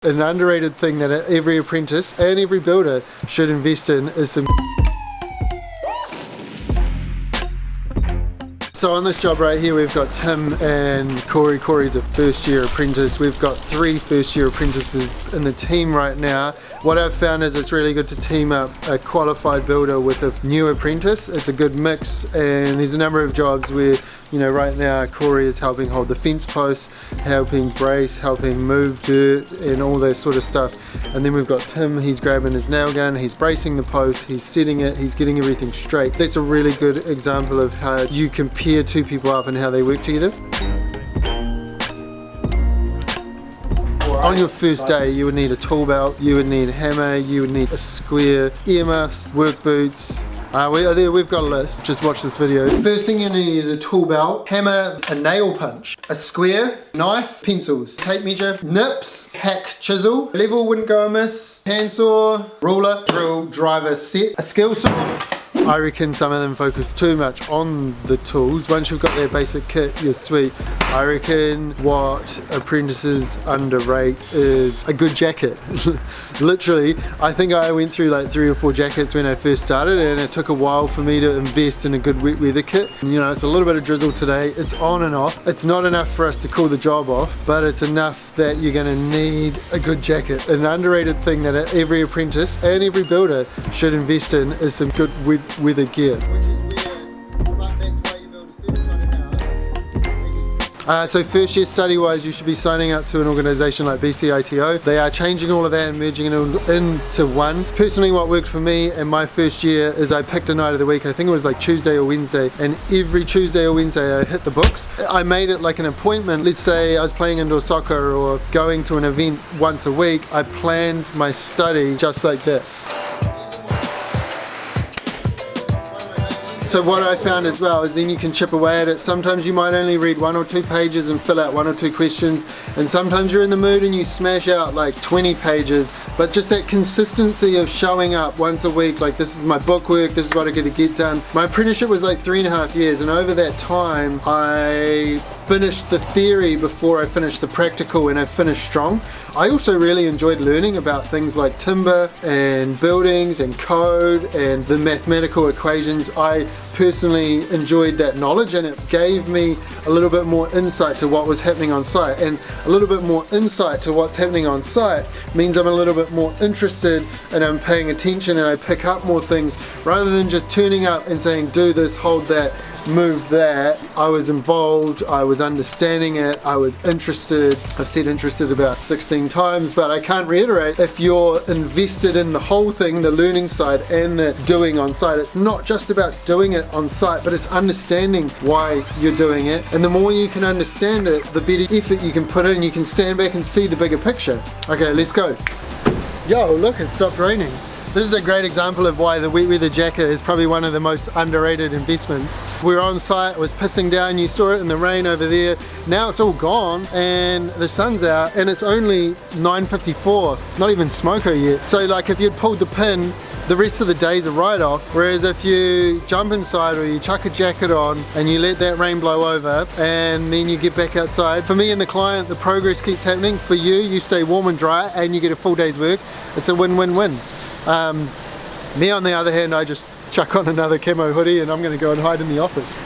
An underrated thing that every apprentice and every builder should invest in is some. So on this job right here, we've got Tim and Corey. Corey's a first year apprentice. We've got 3 first year apprentices in the team right now. What I've found is it's really good to team up a qualified builder with a new apprentice. It's a good mix, and there's a number of jobs where, you know, right now Corey is helping hold the fence posts, helping brace, helping move dirt and all that sort of stuff. And then we've got Tim, he's grabbing his nail gun, he's bracing the post, he's setting it, he's getting everything straight. That's a really good example of how you compare 2 people up and how they work together. On your first day, you would need a tool belt, you would need a hammer, you would need a square, earmuffs, work boots. We've got a list, just watch this video. First thing you need is a tool belt, hammer, a nail punch, a square, knife, pencils, tape measure, nips, hack, chisel, level wouldn't go amiss, handsaw, ruler, drill, driver, set, a skill saw. I reckon some of them focus too much on the tools. Once you've got their basic kit, you're sweet. I reckon what apprentices underrate is a good jacket. Literally, I think I went through like 3 or 4 jackets when I first started, and it took a while for me to invest in a good wet weather kit. You know, it's a little bit of drizzle today. It's on and off. It's not enough for us to call the job off, but it's enough that you're gonna need a good jacket. An underrated thing that every apprentice and every builder should invest in is some good wet weather gear. So first year study wise, you should be signing up to an organisation like BCITO. They are changing all of that and merging it into one. Personally, what worked for me in my first year is I picked a night of the week. I think it was like Tuesday or Wednesday, and every Tuesday or Wednesday I hit the books. I made it like an appointment. Let's say I was playing indoor soccer or going to an event once a week. I planned my study just like that. So what I found as well is then you can chip away at it. Sometimes you might only read 1 or 2 pages and fill out 1 or 2 questions, and sometimes you're in the mood and you smash out like 20 pages, but just that consistency of showing up once a week, like this is my bookwork, this is what I get to get done. My apprenticeship was like 3.5 years, and over that time I finished the theory before I finished the practical, and I finished strong. I also really enjoyed learning about things like timber and buildings and code and the mathematical equations. I personally enjoyed that knowledge, and it gave me a little bit more insight to what was happening on site, and a little bit more insight to what's happening on site means I'm a little bit more interested and I'm paying attention and I pick up more things rather than just turning up and saying do this, hold that, move that. I was involved, I was understanding it, I was interested. I've said interested about 16 times, but I can't reiterate. If you're invested in the whole thing, the learning side and the doing on site, it's not just about doing it on site, but it's understanding why you're doing it. And the more you can understand it, the better effort you can put in. You can stand back and see the bigger picture. Okay, let's go. Yo, look, it stopped raining. This is a great example of why the wet weather jacket is probably one of the most underrated investments. We were on site, it was pissing down, you saw it in the rain over there. Now it's all gone and the sun's out, and it's only 9:54, not even smoko yet. So like if you'd pulled the pin, the rest of the day's a write-off. Whereas if you jump inside or you chuck a jacket on and you let that rain blow over and then you get back outside, for me and the client, the progress keeps happening. For you, you stay warm and dry and you get a full day's work. It's a win-win-win. Me on the other hand, I just chuck on another camo hoodie and I'm going to go and hide in the office.